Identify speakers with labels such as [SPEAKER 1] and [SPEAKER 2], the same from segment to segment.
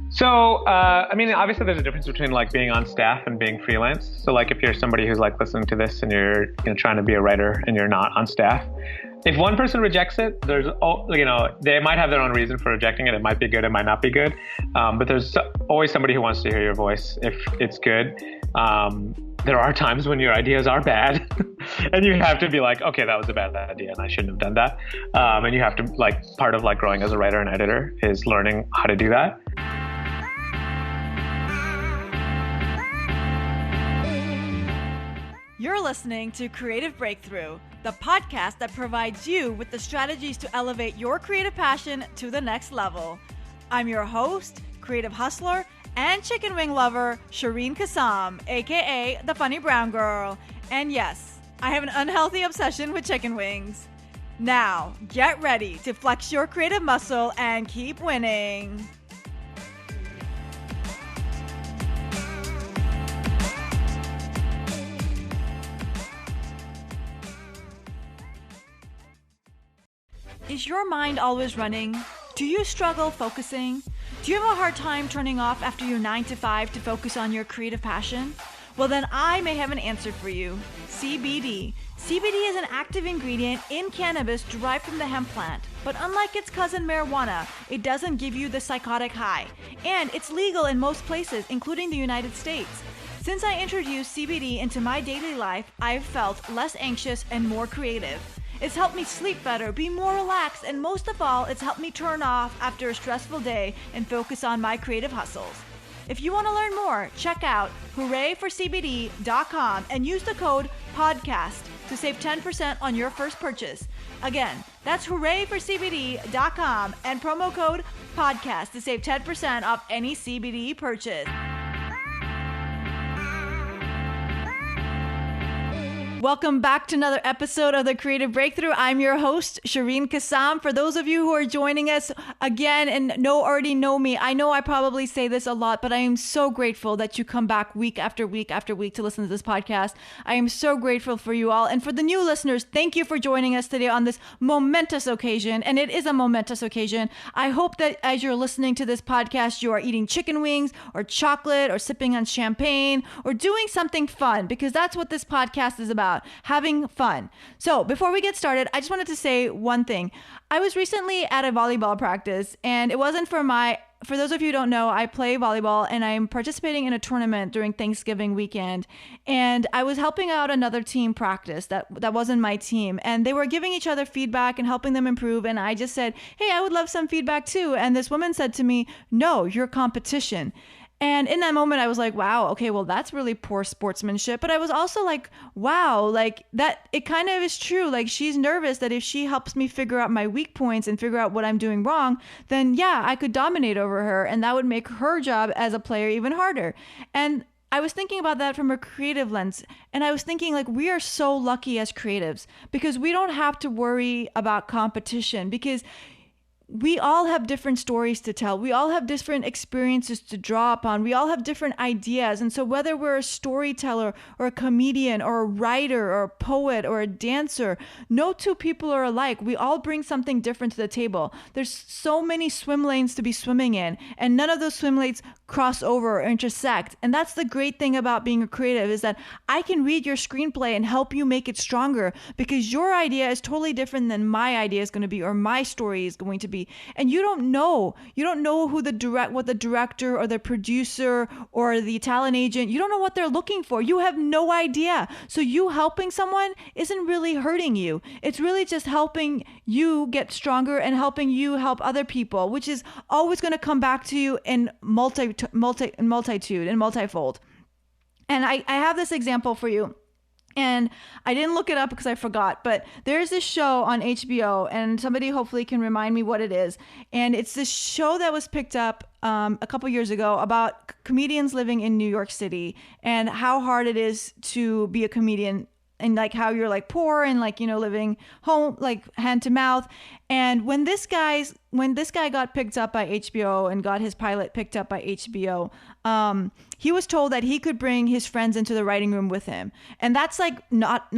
[SPEAKER 1] So, I mean, obviously there's a difference between like being on staff and being freelance. So like if you're somebody who's like listening to this and you're trying to be a writer and you're not on staff, if one person rejects it, they might have their own reason for rejecting it. It might be good, it might not be good. But there's always somebody who wants to hear your voice if it's good. There are times when your ideas are bad and you have to be like, okay, that was a bad idea and I shouldn't have done that. And you have to like, part of like growing as a writer and editor is learning how to do that.
[SPEAKER 2] You're listening to Creative Breakthrough, the podcast that provides you with the strategies to elevate your creative passion to the next level. I'm your host, creative hustler, and chicken wing lover, Shireen Kassam, aka the Funny Brown Girl. And yes, I have an unhealthy obsession with chicken wings. Now, get ready to flex your creative muscle and keep winning. Is your mind always running? Do you struggle focusing? Do you have a hard time turning off after your 9 to 5 to focus on your creative passion? Well, then I may have an answer for you. CBD. CBD is an active ingredient in cannabis derived from the hemp plant. But unlike its cousin marijuana, it doesn't give you the psychotic high. And it's legal in most places, including the United States. Since I introduced CBD into my daily life, I've felt less anxious and more creative. It's helped me sleep better, be more relaxed, and most of all, it's helped me turn off after a stressful day and focus on my creative hustles. If you want to learn more, check out hooray4cbd.com and use the code PODCAST to save 10% on your first purchase. Again, that's hooray4cbd.com and promo code PODCAST to save 10% off any CBD purchase. Welcome back to another episode of The Creative Breakthrough. I'm your host, Shireen Kassam. For those of you who are joining us again and already know me, I know I probably say this a lot, but I am so grateful that you come back week after week after week to listen to this podcast. I am so grateful for you all. And for the new listeners, thank you for joining us today on this momentous occasion. And it is a momentous occasion. I hope that as you're listening to this podcast, you are eating chicken wings or chocolate or sipping on champagne or doing something fun, because that's what this podcast is about. Having fun. So before we get started, I just wanted to say one thing. I was recently at a volleyball practice, and it wasn't for those of you who don't know, I play volleyball and I'm participating in a tournament during Thanksgiving weekend. And I was helping out another team practice that wasn't my team. And they were giving each other feedback and helping them improve. And I just said, hey, I would love some feedback too. And this woman said to me, no, you're competition. And in that moment, I was like, wow, okay, well, that's really poor sportsmanship. But I was also like, wow, like that, it kind of is true. Like, she's nervous that if she helps me figure out my weak points and figure out what I'm doing wrong, then yeah, I could dominate over her. And that would make her job as a player even harder. And I was thinking about that from a creative lens. And I was thinking, like, we are so lucky as creatives because we don't have to worry about competition, because we all have different stories to tell. We all have different experiences to draw upon. We all have different ideas. And so whether we're a storyteller or a comedian or a writer or a poet or a dancer, no two people are alike. We all bring something different to the table. There's so many swim lanes to be swimming in, and none of those swim lanes cross over or intersect. And that's the great thing about being a creative, is that I can read your screenplay and help you make it stronger, because your idea is totally different than my idea is going to be, or my story is going to be. And you don't know who what the director or the producer or the talent agent, you don't know what they're looking for. You have no idea. So you helping someone isn't really hurting you. It's really just helping you get stronger and helping you help other people, which is always going to come back to you in multitude and multifold. And I have this example for you. And I didn't look it up because I forgot, but there's this show on HBO, and somebody hopefully can remind me what it is. And it's this show that was picked up a couple years ago about comedians living in New York City and how hard it is to be a comedian, and like how you're like poor and like, living home, like hand to mouth. And when this guy's when this guy got picked up by HBO and got his pilot picked up by HBO, he was told that he could bring his friends into the writing room with him. And that's like not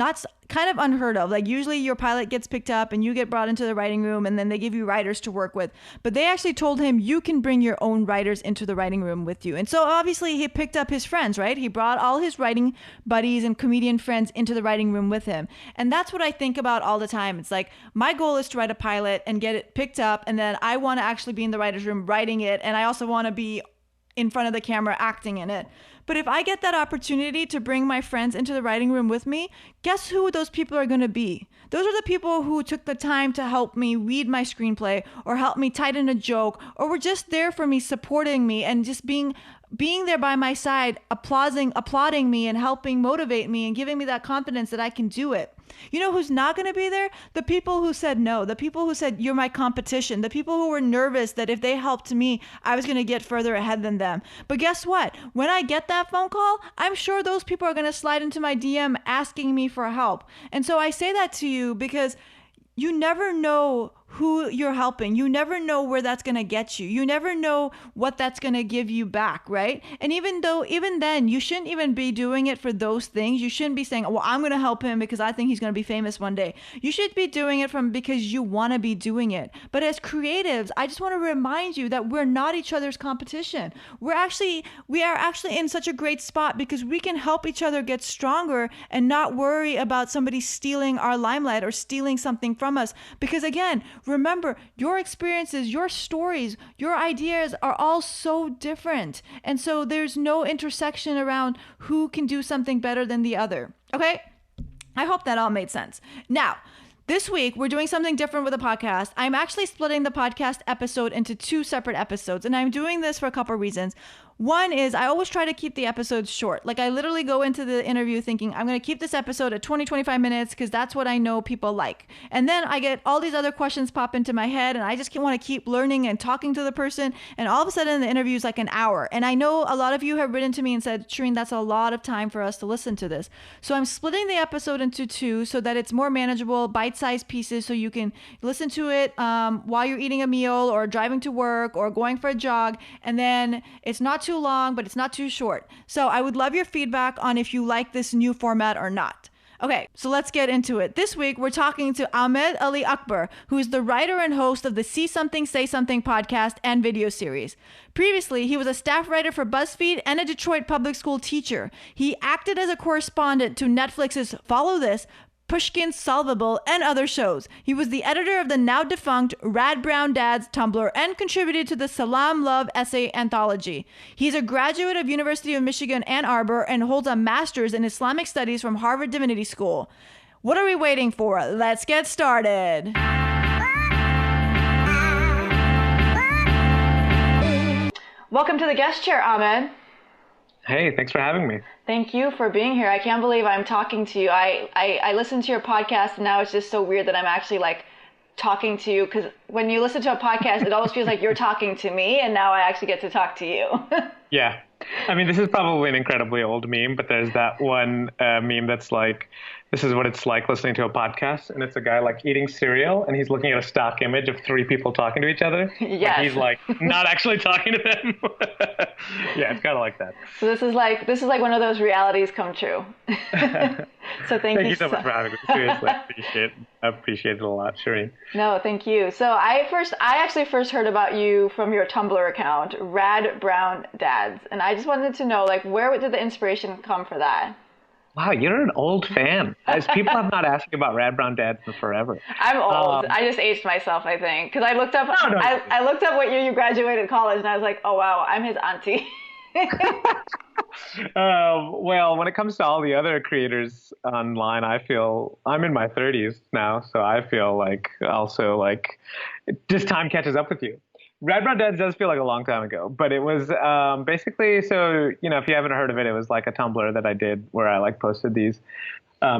[SPEAKER 2] kind of unheard of. Like usually your pilot gets picked up and you get brought into the writing room and then they give you writers to work with. But they actually told him you can bring your own writers into the writing room with you. And so obviously he picked up his friends, right? He brought all his writing buddies and comedian friends into the writing room with him. And that's what I think about all the time. It's like my goal is to write a pilot and get it picked up, and then I want to actually be in the writer's room writing it, and I also want to be in front of the camera acting in it. But if I get that opportunity to bring my friends into the writing room with me, guess who those people are going to be? Those are the people who took the time to help me read my screenplay or help me tighten a joke, or were just there for me, supporting me and just being there by my side, applauding me and helping motivate me and giving me that confidence that I can do it. You know who's not going to be there? The people who said no, the people who said you're my competition, the people who were nervous that if they helped me, I was going to get further ahead than them. But guess what? When I get that phone call, I'm sure those people are going to slide into my DM asking me for help. And so I say that to you because you never know who you're helping. You never know where that's going to get you. You never know what that's going to give you back, right? And even then, you shouldn't even be doing it for those things. You shouldn't be saying, well, I'm going to help him because I think he's going to be famous one day. You should be doing it because you want to be doing it. But as creatives, I just want to remind you that we're not each other's competition. We are actually in such a great spot because we can help each other get stronger and not worry about somebody stealing our limelight or stealing something from us. Because again, remember, your experiences, your stories, your ideas are all so different. And so there's no intersection around who can do something better than the other. Okay? I hope that all made sense. Now, this week, we're doing something different with the podcast. I'm actually splitting the podcast episode into 2 separate episodes, and I'm doing this for a couple of reasons. One is I always try to keep the episodes short. Like I literally go into the interview thinking I'm going to keep this episode at 20, 25 minutes because that's what I know people like. And then I get all these other questions pop into my head and I just want to keep learning and talking to the person. And all of a sudden the interview is like an hour. And I know a lot of you have written to me and said, Shireen, that's a lot of time for us to listen to this. So I'm splitting the episode into 2 so that it's more manageable, bite-sized pieces so you can listen to it while you're eating a meal or driving to work or going for a jog. And then it's not too long, but it's not too short. So I would love your feedback on if you like this new format or not. Okay, so let's get into it. This week, we're talking to Ahmed Ali Akbar, who is the writer and host of the See Something, Say Something podcast and video series. Previously, he was a staff writer for BuzzFeed and a Detroit public school teacher. He acted as a correspondent to Netflix's Follow This, Pushkin's Solvable, and other shows. He was the editor of the now defunct Rad Brown Dads Tumblr and contributed to the Salaam Love essay anthology. He's a graduate of University of Michigan, Ann Arbor, and holds a master's in Islamic studies from Harvard Divinity School. What are we waiting for? Let's get started. Welcome to the guest chair, Ahmed.
[SPEAKER 1] Hey, thanks for having me.
[SPEAKER 2] Thank you for being here. I can't believe I'm talking to you. I listened to your podcast and now it's just so weird that I'm actually like talking to you, because when you listen to a podcast, it always feels like you're talking to me and now I actually get to talk to you.
[SPEAKER 1] Yeah. I mean, this is probably an incredibly old meme, but there's that one meme that's like, this is what it's like listening to a podcast. And it's a guy like eating cereal and he's looking at a stock image of 3 people talking to each other.
[SPEAKER 2] Yes.
[SPEAKER 1] He's like not actually talking to them. Yeah, it's kind of like that.
[SPEAKER 2] So this is like one of those realities come true. So thank you
[SPEAKER 1] so much for having me. Seriously, I appreciate it a lot, Shireen.
[SPEAKER 2] No, thank you. So I actually first heard about you from your Tumblr account, Rad Brown Dads. And I just wanted to know, like, where did the inspiration come for that?
[SPEAKER 1] Wow, you're an old fan. As people have not asked you about Rad Brown Dads in forever.
[SPEAKER 2] I'm old. I just aged myself, I think, because I looked up. I looked up what year you graduated college, and I was like, oh wow, I'm his auntie.
[SPEAKER 1] Well, when it comes to all the other creators online, I feel I'm in my 30s now, so I feel like also like just time catches up with you. Rad Brown Dads does feel like a long time ago, but it was basically, so, you know, if you haven't heard of it, it was like a Tumblr that I did where I like posted these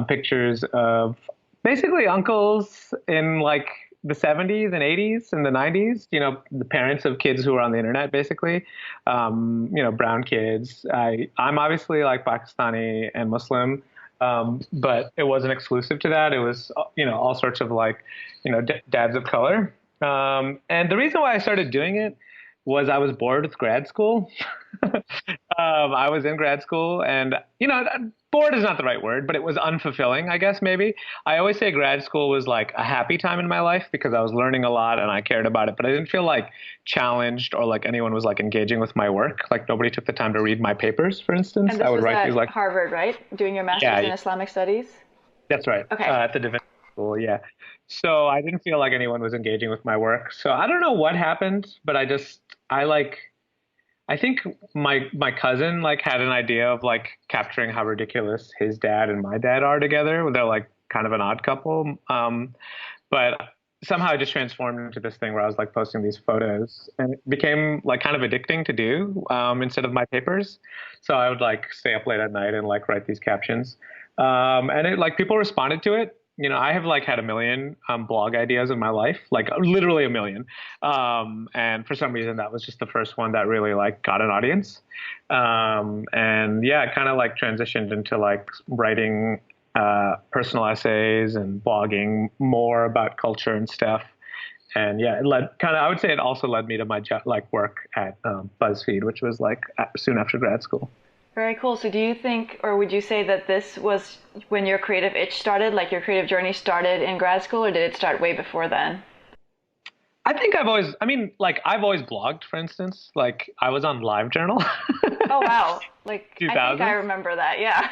[SPEAKER 1] pictures of basically uncles in like the 70s and 80s and the 90s, you know, the parents of kids who were on the internet, basically, you know, brown kids. I'm obviously like Pakistani and Muslim, but it wasn't exclusive to that. It was, you know, all sorts of like, you know, dads of color. And the reason why I started doing it was I was bored with grad school. I was in grad school and, bored is not the right word, but it was unfulfilling, I guess, maybe. I always say grad school was like a happy time in my life because I was learning a lot and I cared about it, but I didn't feel like challenged or like anyone was like engaging with my work. Like nobody took the time to read my papers, for instance.
[SPEAKER 3] And this
[SPEAKER 1] I would
[SPEAKER 3] was
[SPEAKER 1] write
[SPEAKER 3] at
[SPEAKER 1] these like,
[SPEAKER 3] Harvard, right? Doing your master's in
[SPEAKER 1] yeah,
[SPEAKER 3] Islamic studies?
[SPEAKER 1] that's right.
[SPEAKER 3] Okay.
[SPEAKER 1] At the divinity school, yeah. So I didn't feel like anyone was engaging with my work. So I don't know what happened, but I like I think my cousin like had an idea of like capturing how ridiculous his dad and my dad are together. They're like kind of an odd couple. But somehow it just transformed into this thing where I was like posting these photos and it became like kind of addicting to do instead of my papers. So I would like stay up late at night and like write these captions. And it like people responded to it. I have like had a million blog ideas in my life, like literally a million. And for some reason, that was just the first one that really like got an audience. And yeah, it kind of like transitioned into like writing personal essays and blogging more about culture and stuff. And yeah, it led kind of, I would say it also led me to my like work at BuzzFeed, which was like soon after grad school.
[SPEAKER 3] Very cool. So do you think, or would you say that this was when your creative itch started, like your creative journey started in grad school, or did it start way before then?
[SPEAKER 1] I think I've always blogged, for instance. Like I was on LiveJournal.
[SPEAKER 3] Oh, wow. Like, I think I
[SPEAKER 1] 2000.
[SPEAKER 3] remember that. Yeah.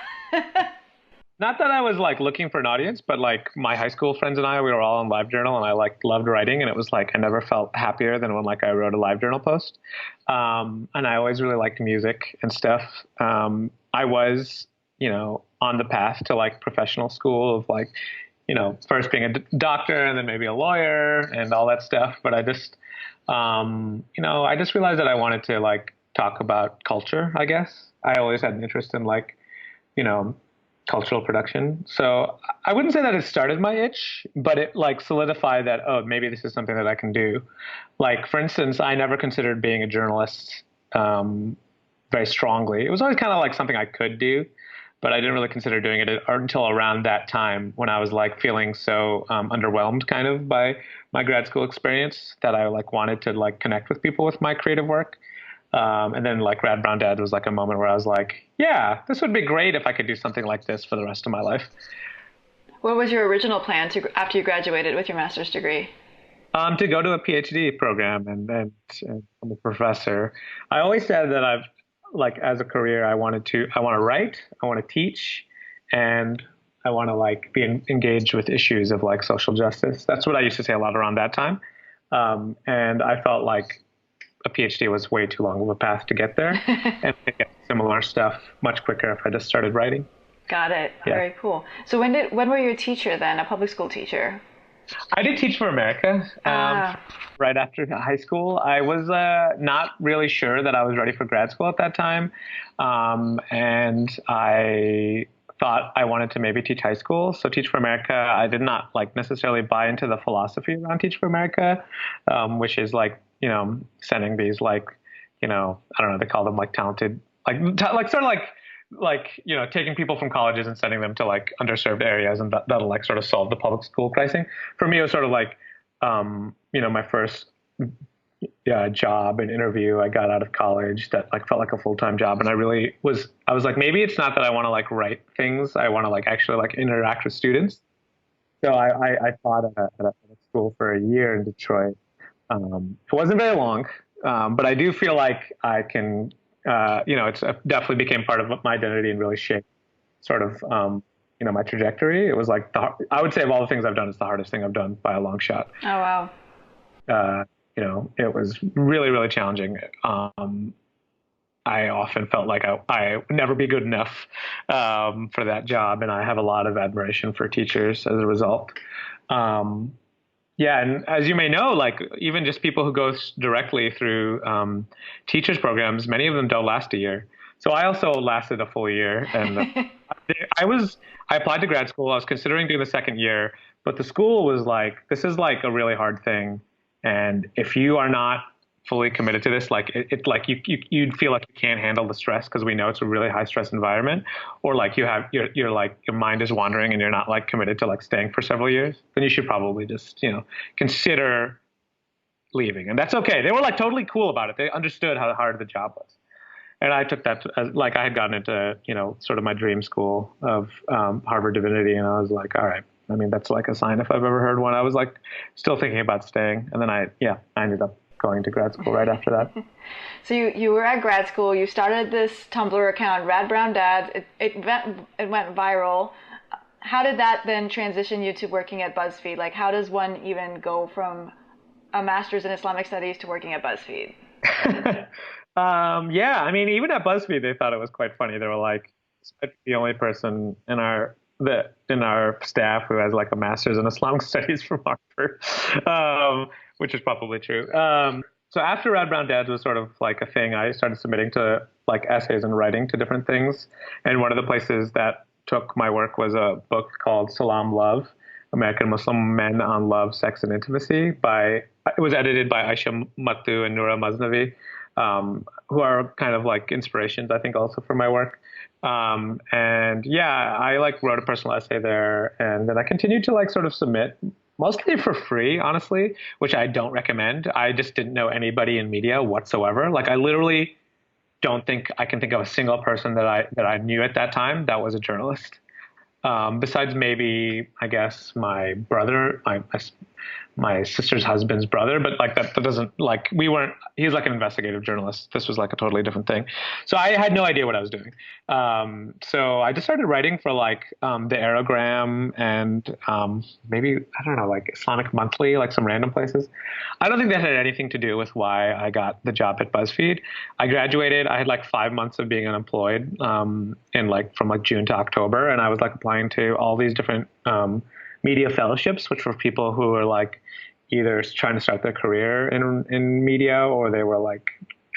[SPEAKER 1] Not that I was like looking for an audience, but like my high school friends and we were all on LiveJournal and I like loved writing. And it was like, I never felt happier than when like I wrote a LiveJournal post. And I always really liked music and stuff. I was, on the path to like professional school of like, first being a doctor and then maybe a lawyer and all that stuff. But I just realized that I wanted to like talk about culture, I guess. I always had an interest in like, you know, cultural production. So I wouldn't say that it started my itch, but it like solidified that, oh, maybe this is something that I can do. Like, for instance, I never considered being a journalist very strongly. It was always kind of like something I could do, but I didn't really consider doing it until around that time when I was like feeling so underwhelmed kind of by my grad school experience that I like wanted to like connect with people with my creative work. And then like Rad Brown Dads was like a moment where I was like, yeah, this would be great if I could do something like this for the rest of my life.
[SPEAKER 3] What was your original plan to after you graduated with your master's degree?
[SPEAKER 1] To go to a PhD program and I'm a professor. I always said that I've like as a career, I want to write, I want to teach, and I want to like be engaged with issues of like social justice. That's what I used to say a lot around that time. And I felt like a PhD was way too long of a path to get there and to get similar stuff much quicker if I just started writing.
[SPEAKER 3] Got it.
[SPEAKER 1] Yeah.
[SPEAKER 3] Very cool. So when were you a teacher then, a public school teacher?
[SPEAKER 1] I did Teach for America right after high school. I was not really sure that I was ready for grad school at that time. And I thought I wanted to maybe teach high school. So Teach for America, I did not like necessarily buy into the philosophy around Teach for America, which is like, you know, sending these like, you know, I don't know, they call them like talented, like sort of like, you know, taking people from colleges and sending them to like underserved areas and that'll like sort of solve the public school pricing. For me, it was sort of like, you know, my first job and interview I got out of college that like felt like a full-time job. And I was like, maybe it's not that I want to like write things. I want to like actually like interact with students. So I taught at a school for a year in Detroit. It wasn't very long, but I do feel like I can, you know, it's definitely became part of my identity and really shaped sort of, you know, my trajectory. It was like, I would say of all the things I've done, it's the hardest thing I've done by a long shot.
[SPEAKER 3] Oh, wow.
[SPEAKER 1] You know, it was really, really challenging. I often felt like I would never be good enough for that job. And I have a lot of admiration for teachers as a result. Yeah, and as you may know, like even just people who go directly through teachers programs, many of them don't last a year. So I also lasted a full year, and I applied to grad school. I was considering doing the second year, but the school was like, this is like a really hard thing, and if you are not fully committed to this, like it like you'd feel like you can't handle the stress because we know it's a really high stress environment, or like you're like your mind is wandering and you're not like committed to like staying for several years, then you should probably just, you know, consider leaving, and that's okay. They were like totally cool about it. They understood how hard the job was. And I took that as like I had gotten into, sort of my dream school of Harvard Divinity. And I was like, all right, I mean, that's like a sign if I've ever heard one. I was like still thinking about staying. And then I ended up going to grad school right after that.
[SPEAKER 3] So you were at grad school, you started this Tumblr account, Rad Brown Dads, it went viral. How did that then transition you to working at BuzzFeed? Like, how does one even go from a master's in Islamic studies to working at BuzzFeed?
[SPEAKER 1] Yeah, I mean, even at BuzzFeed, they thought it was quite funny. They were like, the only person in our staff who has like a master's in Islamic studies from Harvard, which is probably true. So after Rad Brown Dads was sort of like a thing, I started submitting to like essays and writing to different things. And one of the places that took my work was a book called Salaam, Love, American Muslim Men on Love, Sex, and Intimacy. It was edited by Aisha Mattu and Noura Maznavi, who are kind of like inspirations, I think, also for my work. And yeah, I like wrote a personal essay there, and then I continued to like sort of submit, mostly for free, honestly, which I don't recommend. I just didn't know anybody in media whatsoever. Like I literally don't think I can think of a single person that I knew at that time that was a journalist. Besides maybe, I guess, my brother, my sister's husband's brother, but like that doesn't like he's like an investigative journalist. This was like a totally different thing. So I had no idea what I was doing. So I just started writing for like the Aerogram and maybe, I don't know, like Islamic Monthly, like some random places. I don't think that had anything to do with why I got the job at BuzzFeed. I graduated. I had like 5 months of being unemployed in like from like June to October. And I was like applying to all these different media fellowships, which were people who were like either trying to start their career in media or they were like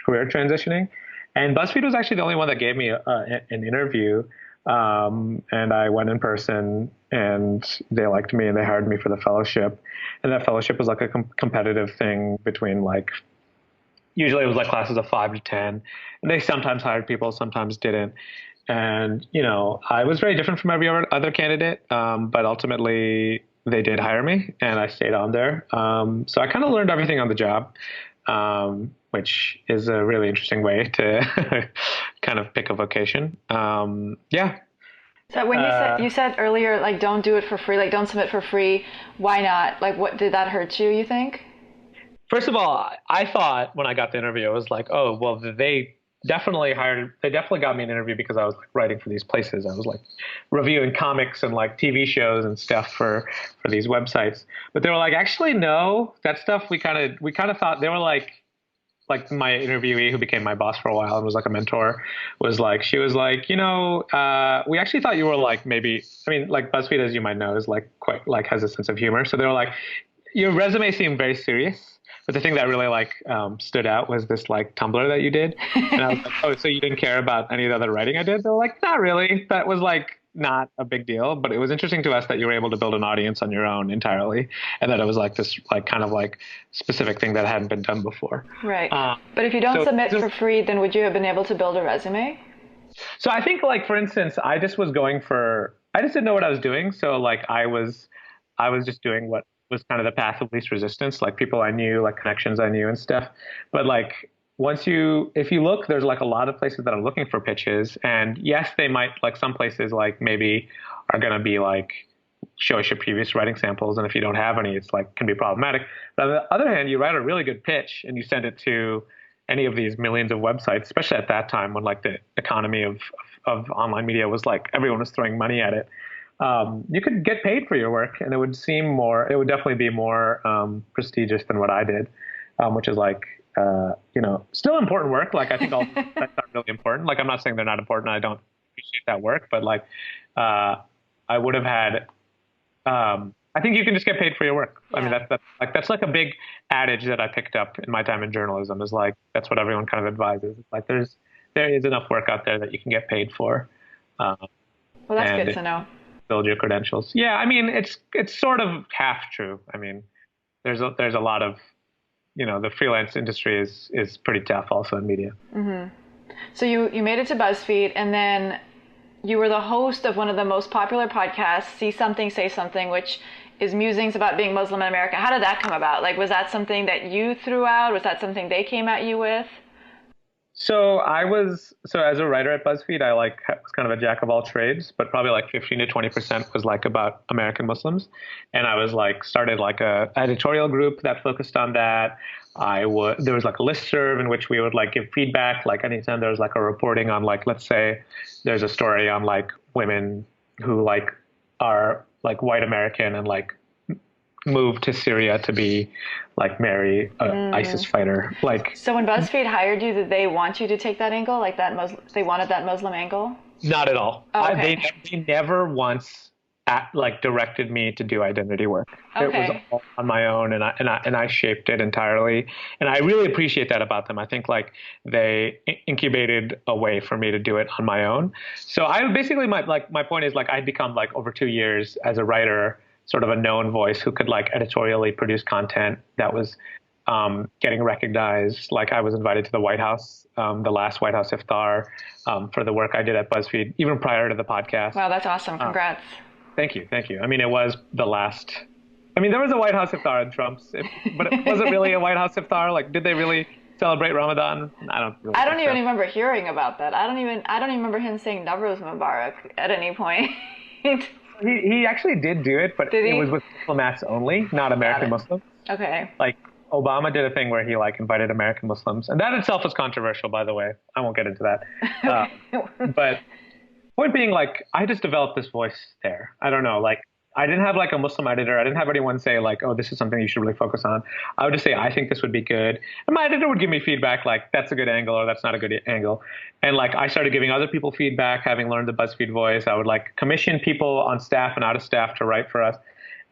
[SPEAKER 1] career transitioning. And BuzzFeed was actually the only one that gave me an interview. And I went in person and they liked me and they hired me for the fellowship. And that fellowship was like a competitive thing between like, usually it was like classes of 5 to 10. And they sometimes hired people, sometimes didn't. And, I was very different from every other candidate, but ultimately they did hire me and I stayed on there. So I kind of learned everything on the job, which is a really interesting way to kind of pick a vocation. Yeah.
[SPEAKER 3] So when you said earlier, like, don't do it for free, like, don't submit for free, why not? Like, what did that hurt you think?
[SPEAKER 1] First of all, I thought when I got the interview, it was like, oh, well, they definitely got me an interview because I was like writing for these places. I was like reviewing comics and like TV shows and stuff for these websites. But they were like, actually, no, that stuff we kind of thought. They were like my interviewee who became my boss for a while and was like a mentor she was like, we actually thought you were like maybe, I mean, like BuzzFeed, as you might know, is like quite like has a sense of humor. So they were like, your resume seemed very serious. But the thing that really like stood out was this like Tumblr that you did. And I was like, oh, so you didn't care about any of the other writing I did? They were like, not really. That was like not a big deal. But it was interesting to us that you were able to build an audience on your own entirely. And that it was like this like kind of like specific thing that hadn't been done before.
[SPEAKER 3] Right. But if you don't submit for free, then would you have been able to build a resume?
[SPEAKER 1] So I think like, for instance, I just didn't know what I was doing. So like I was just doing what was kind of the path of least resistance, like people I knew, like connections I knew and stuff. But like if you look, there's like a lot of places that are looking for pitches. And yes, they might, like some places like maybe are going to be like, show us your previous writing samples. And if you don't have any, it's like can be problematic. But on the other hand, you write a really good pitch and you send it to any of these millions of websites, especially at that time when like the economy of online media was like, everyone was throwing money at it. You could get paid for your work and it would definitely be more prestigious than what I did, which is like, still important work. Like I think all that's not really important. Like I'm not saying they're not important. I don't appreciate that work, but like I would have had, I think you can just get paid for your work. Yeah. I mean, that's like a big adage that I picked up in my time in journalism is like, that's what everyone kind of advises. It's like there is enough work out there that you can get paid for.
[SPEAKER 3] Well, that's good to know.
[SPEAKER 1] Build your credentials. Yeah, I mean, it's sort of half true. I mean, there's a lot of, the freelance industry is pretty tough also in media.
[SPEAKER 3] Mm-hmm. So you made it to BuzzFeed, and then you were the host of one of the most popular podcasts, See Something, Say Something, which is musings about being Muslim in America. How did that come about? Like, was that something that you threw out? Was that something they came at you with?
[SPEAKER 1] So as a writer at BuzzFeed, I was kind of a jack of all trades, but probably like 15 to 20% was like about American Muslims. And I was like, started like a editorial group that focused on that. There was like a listserv in which we would like give feedback. Like anytime there was like a reporting on like, let's say there's a story on like women who like are like white American and like moved to Syria to be like marry a ISIS fighter. Like,
[SPEAKER 3] so when BuzzFeed hired you, did they want you to take that angle, like that they wanted that Muslim angle?
[SPEAKER 1] not at all.
[SPEAKER 3] Oh, okay.
[SPEAKER 1] They never once directed me to do identity work.
[SPEAKER 3] Okay.
[SPEAKER 1] It was all on my own, and I shaped it entirely. And I really appreciate that about them. I think like they incubated a way for me to do it on my own. So I basically my point is like I'd become like over 2 years as a writer, sort of a known voice who could like editorially produce content that was getting recognized. Like I was invited to the White House, the last White House iftar, for the work I did at BuzzFeed, even prior to the podcast.
[SPEAKER 3] Wow, that's awesome. Congrats.
[SPEAKER 1] Thank you. I mean, it was the last. I mean, there was a White House iftar in Trump's, but it wasn't really a White House iftar. Like, did they really celebrate Ramadan? I don't
[SPEAKER 3] even remember hearing about that. I don't even remember him saying Nowruz Mubarak at any point.
[SPEAKER 1] He actually did do it, but it was with diplomats only, not American Muslims.
[SPEAKER 3] Okay.
[SPEAKER 1] Like Obama did a thing where he like invited American Muslims, and that itself was controversial, by the way. I won't get into that. But point being, like, I just developed this voice there. I don't know, like I didn't have like a Muslim editor. I didn't have anyone say like, oh, this is something you should really focus on. I would just say, I think this would be good. And my editor would give me feedback like, that's a good angle or that's not a good angle. And like, I started giving other people feedback, having learned the BuzzFeed voice. I would like commission people on staff and out of staff to write for us.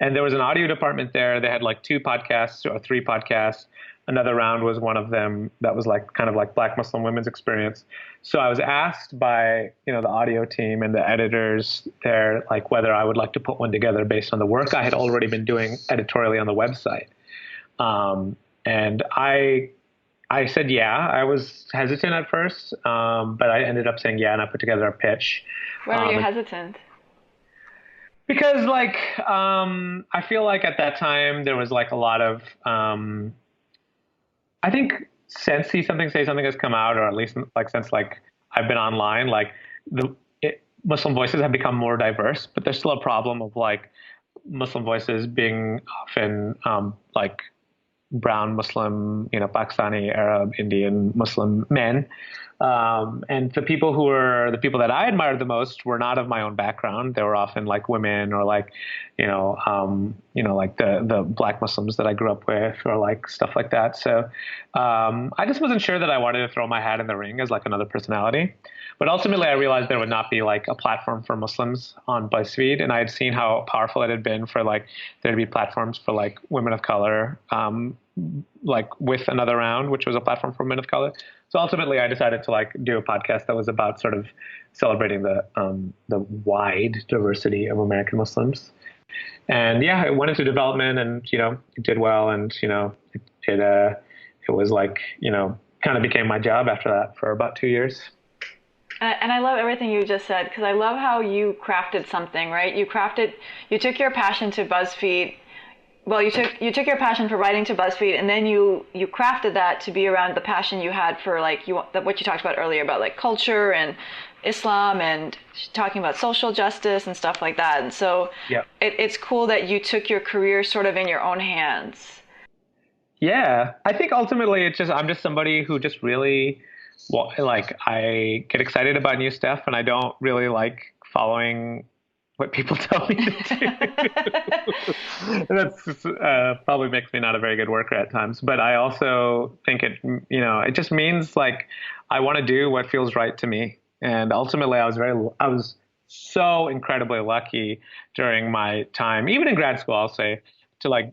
[SPEAKER 1] And there was an audio department there. They had like 2 podcasts or 3 podcasts. Another Round was one of them that was like kind of like Black Muslim women's experience. So I was asked by, the audio team and the editors there, like whether I would like to put one together based on the work I had already been doing editorially on the website. And I said, yeah. I was hesitant at first, but I ended up saying yeah, and I put together a pitch.
[SPEAKER 3] Why were you hesitant?
[SPEAKER 1] Because like, I feel like at that time there was like a lot of, I think since See Something, Say Something has come out, or at least like since like I've been online, like Muslim voices have become more diverse, but there's still a problem of like Muslim voices being often like brown Muslim, Pakistani, Arab, Indian Muslim men. And the people that I admired the most were not of my own background. They were often like women or like, like the Black Muslims that I grew up with or like stuff like that. So, I just wasn't sure that I wanted to throw my hat in the ring as like another personality. But ultimately I realized there would not be like a platform for Muslims on BuzzFeed. And I had seen how powerful it had been for like there to be platforms for like women of color, like with Another Round, which was a platform for women of color. So ultimately I decided to like do a podcast that was about sort of celebrating the wide diversity of American Muslims. And yeah, it went into development and, it did well. And, it was like, kind of became my job after that for about 2 years.
[SPEAKER 3] And I love everything you just said, because I love how you crafted something, right? You took your passion to BuzzFeed. Well, you took your passion for writing to BuzzFeed, and then you crafted that to be around the passion you had for like what you talked about earlier about like culture and Islam and talking about social justice and stuff like that. And so it's cool that you took your career sort of in your own hands.
[SPEAKER 1] Yeah, I think ultimately I'm just somebody who just really like I get excited about new stuff, and I don't really like following what people tell me to do. That's probably makes me not a very good worker at times. But I also think it just means like I want to do what feels right to me. And ultimately, I was so incredibly lucky during my time, even in grad school, I'll say, to like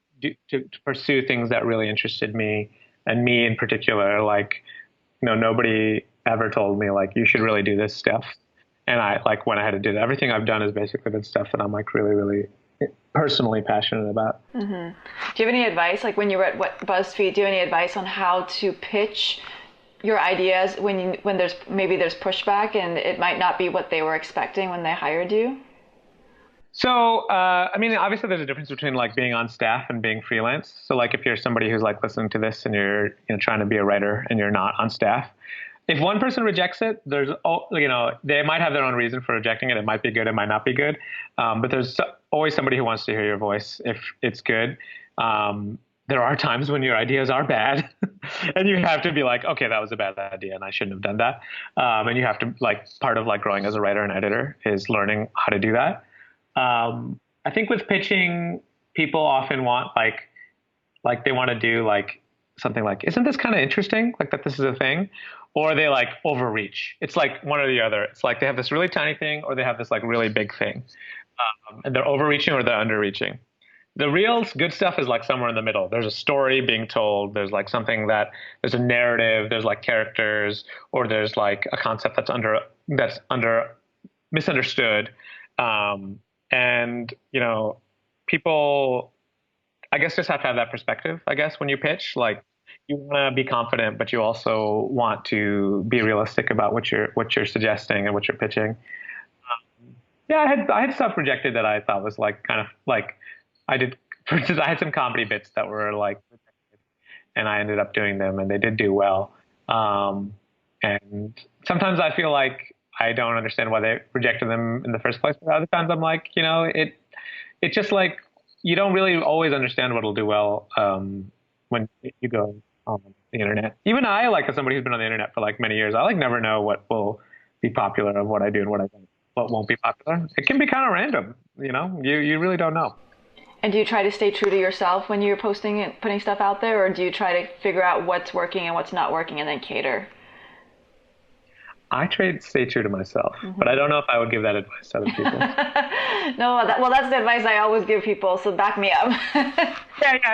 [SPEAKER 1] to pursue things that really interested me, and me in particular. Like, nobody ever told me like you should really do this stuff. And I like went ahead and did it. Everything I've done has basically been stuff that I'm like really, really personally passionate about. Mm-hmm.
[SPEAKER 3] Do you have any advice, like when you were at BuzzFeed, do you have any advice on how to pitch your ideas when there's pushback and it might not be what they were expecting when they hired you?
[SPEAKER 1] So, I mean, obviously there's a difference between like being on staff and being freelance. So like if you're somebody who's like listening to this and you're, trying to be a writer and you're not on staff, if one person rejects it, there's, they might have their own reason for rejecting it. It might be good. It might not be good. But there's always somebody who wants to hear your voice if it's good. There are times when your ideas are bad and you have to be like, okay, that was a bad idea and I shouldn't have done that. And you have to like, part of like growing as a writer and editor is learning how to do that. I think with pitching, people often want like they want to do like something like, isn't this kind of interesting? Like that this is a thing, or they like overreach. It's like one or the other. It's like they have this really tiny thing or they have this like really big thing, and they're overreaching or they're underreaching. The real good stuff is like somewhere in the middle. There's a story being told. There's like something there's a narrative. There's like characters, or there's like a concept that's under misunderstood. And, people, I guess, just have to have that perspective, I guess, when you pitch. Like, you want to be confident, but you also want to be realistic about what you're suggesting and what you're pitching. Yeah, I had stuff rejected that I thought was like kind of like for instance, I had some comedy bits that were like, and I ended up doing them and they did do well. And sometimes I feel like I don't understand why they rejected them in the first place. But other times I'm like, it's just like, you don't really always understand what'll do well when you go on the internet. Even I, like as somebody who's been on the internet for like many years, I like never know what will be popular of what I do and what won't be popular. It can be kind of random, you really don't know.
[SPEAKER 3] And do you try to stay true to yourself when you're posting and putting stuff out there, or do you try to figure out what's working and what's not working and then cater?
[SPEAKER 1] I try to stay true to myself, but I don't know if I would give that advice to other people.
[SPEAKER 3] No, that's the advice I always give people, so back me up.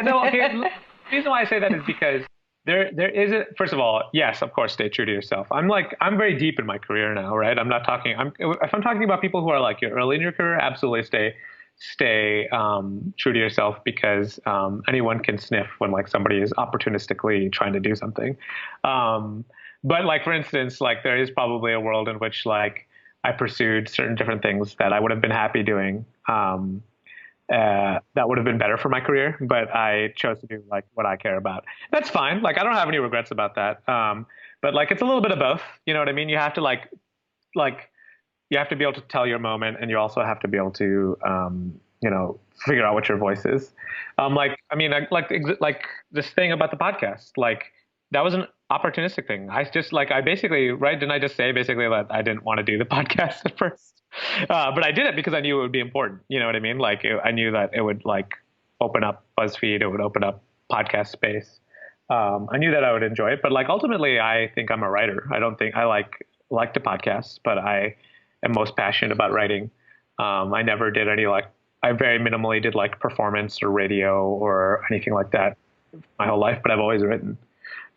[SPEAKER 1] No, okay. The reason why I say that is because there is first of all, yes, of course, stay true to yourself. I'm very deep in my career now, right? If I'm talking about people who are like you're early in your career, absolutely stay true to yourself, because anyone can sniff when like somebody is opportunistically trying to do something. But like, for instance, like there is probably a world in which like I pursued certain different things that I would have been happy doing, that would have been better for my career, but I chose to do like what I care about. That's fine. Like, I don't have any regrets about that. But like, it's a little bit of both, you know what I mean? You have to you have to be able to tell your moment, and you also have to be able to, figure out what your voice is. Like this thing about the podcast, like that was an opportunistic thing. I basically, right? Didn't I just say basically that I didn't want to do the podcast at first? But I did it because I knew it would be important. You know what I mean? Like I knew that it would like open up BuzzFeed. It would open up podcast space. I knew that I would enjoy it, but like ultimately I think I'm a writer. I don't think I like to podcast, but I am most passionate about writing. I never did I very minimally did like performance or radio or anything like that my whole life, but I've always written.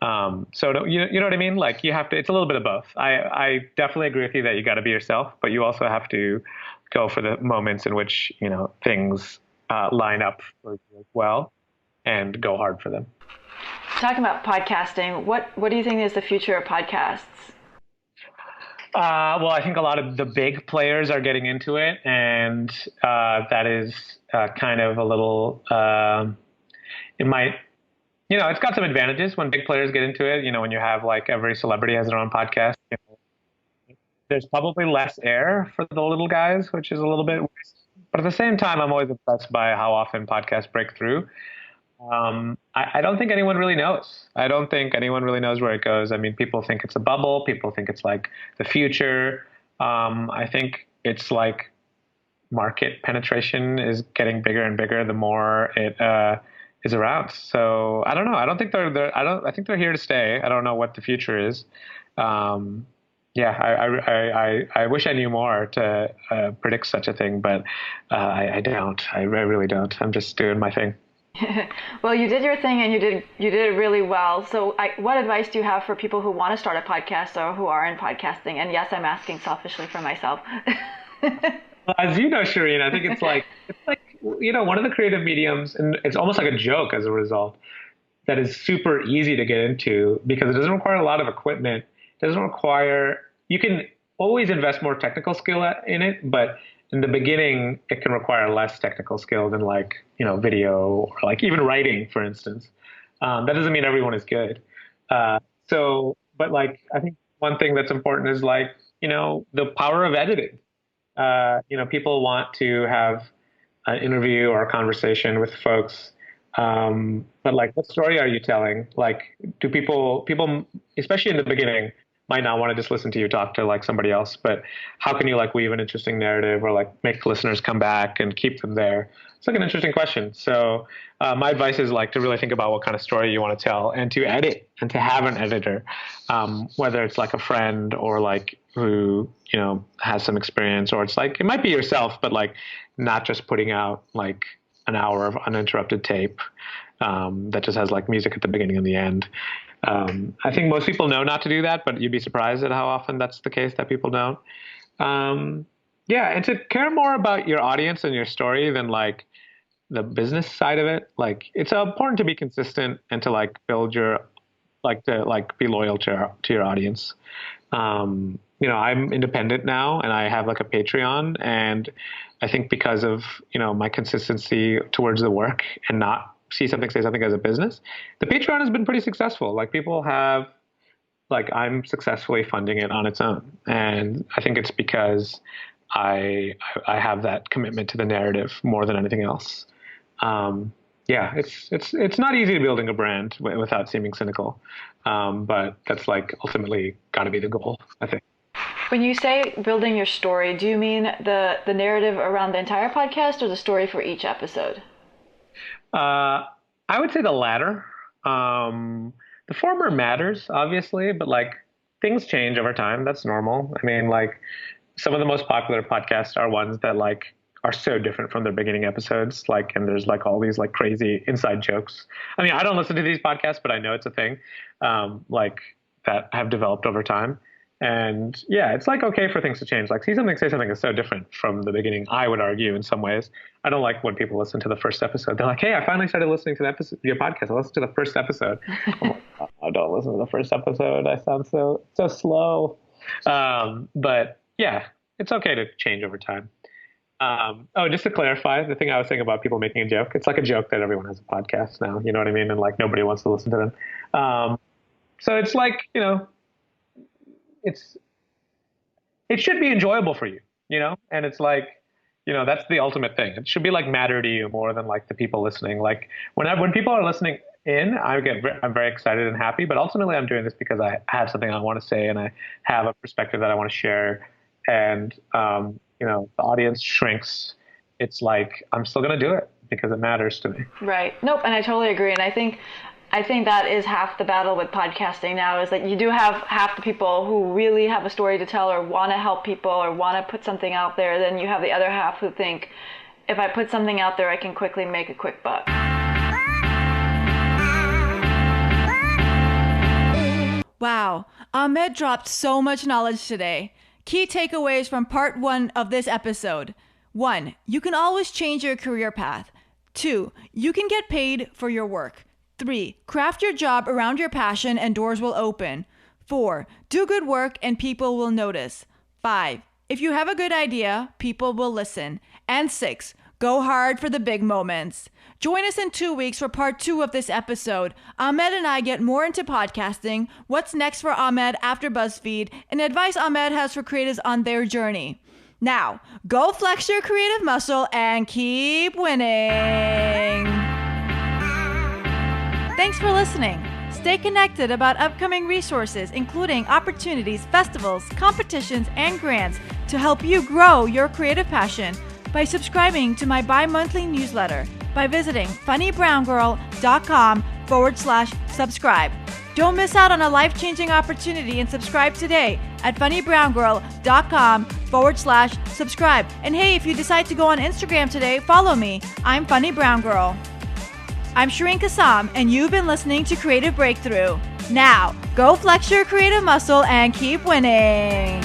[SPEAKER 1] So you know what I mean? Like it's a little bit of both. I definitely agree with you that you got to be yourself, but you also have to go for the moments in which, things line up for you as well, and go hard for them.
[SPEAKER 3] Talking about podcasting, what do you think is the future of podcasts?
[SPEAKER 1] Well, I think a lot of the big players are getting into it, and that is kind of a little, it might, it's got some advantages when big players get into it. When you have like every celebrity has their own podcast, there's probably less air for the little guys, which is a little bit, but at the same time, I'm always impressed by how often podcasts break through. I don't think anyone really knows. I don't think anyone really knows where it goes. I mean, people think it's a bubble. People think it's like the future. I think it's like market penetration is getting bigger and bigger the more it is around. So I don't know. I don't think I think they're here to stay. I don't know what the future is. I wish I knew more to predict such a thing, but I don't. I really don't. I'm just doing my thing.
[SPEAKER 3] Well, you did your thing and you did it really well. So what advice do you have for people who want to start a podcast or who are in podcasting? And yes, I'm asking selfishly for myself.
[SPEAKER 1] As you know, Shireen, I think it's like one of the creative mediums, and it's almost like a joke as a result, that is super easy to get into because it doesn't require a lot of equipment. It doesn't require, you can always invest more technical skill in it, but in the beginning, it can require less technical skill than like, video or like even writing, for instance. That doesn't mean everyone is good. But like, I think one thing that's important is like, the power of editing. People want to have an interview or a conversation with folks. But like, what story are you telling? Like, do people, especially in the beginning, might not want to just listen to you talk to like somebody else, but how can you like weave an interesting narrative or like make listeners come back and keep them there? It's like an interesting question. So my advice is like to really think about what kind of story you want to tell and to edit and to have an editor, whether it's like a friend or like who, has some experience, or it's like, it might be yourself, but like not just putting out like an hour of uninterrupted tape that just has like music at the beginning and the end. I think most people know not to do that, but you'd be surprised at how often that's the case that people don't. And to care more about your audience and your story than like the business side of it. Like, it's important to be consistent and to like build to be loyal to your audience. I'm independent now and I have like a Patreon, and I think because of, my consistency towards the work and not say something as a business, the Patreon has been pretty successful. Like, people have, like, I'm successfully funding it on its own. And I think it's because I have that commitment to the narrative more than anything else. It's not easy building a brand without seeming cynical. But that's like ultimately got to be the goal, I think.
[SPEAKER 3] When you say building your story, do you mean the narrative around the entire podcast or the story for each episode?
[SPEAKER 1] I would say the latter. The former matters, obviously, but like things change over time. That's normal. I mean, like some of the most popular podcasts are ones that like are so different from their beginning episodes. Like, and there's like all these like crazy inside jokes. I mean, I don't listen to these podcasts, but I know it's a thing, like that have developed over time. And yeah, it's like okay for things to change. Like say something is so different from the beginning, I would argue in some ways. I don't like when people listen to the first episode. They're like, hey, I finally started listening to your podcast. I listened to the first episode. I don't listen to the first episode. I sound so slow. But yeah, it's okay to change over time. Just to clarify, the thing I was saying about people making a joke, it's like a joke that everyone has a podcast now. You know what I mean? And like nobody wants to listen to them. So it's like, it should be enjoyable for you, and it's like, that's the ultimate thing. It should be like matter to you more than like the people listening. Like when people are listening in, I'm very excited and happy, but ultimately I'm doing this because I have something I want to say and I have a perspective that I want to share. And, the audience shrinks. It's like, I'm still going to do it because it matters to me.
[SPEAKER 3] Right. Nope. And I totally agree. And I think that is half the battle with podcasting now, is that you do have half the people who really have a story to tell or want to help people or want to put something out there. Then you have the other half who think, if I put something out there, I can quickly make a quick buck.
[SPEAKER 2] Wow, Ahmed dropped so much knowledge today. Key takeaways from part 1 of this episode. 1, you can always change your career path. 2, you can get paid for your work. 3, craft your job around your passion and doors will open. 4, do good work and people will notice. 5, if you have a good idea, people will listen. And 6, go hard for the big moments. Join us in 2 weeks for part 2 of this episode. Ahmed and I get more into podcasting, what's next for Ahmed after BuzzFeed, and advice Ahmed has for creators on their journey. Now, go flex your creative muscle and keep winning. Thanks for listening. Stay connected about upcoming resources, including opportunities, festivals, competitions, and grants to help you grow your creative passion by subscribing to my bi-monthly newsletter by visiting funnybrownGirl.com/subscribe. Don't miss out on a life-changing opportunity and subscribe today at funnybrownGirl.com/subscribe. And hey, if you decide to go on Instagram today, follow me. I'm Funny Brown Girl. I'm Shireen Kassam, and you've been listening to Creative Breakthrough. Now, go flex your creative muscle and keep winning.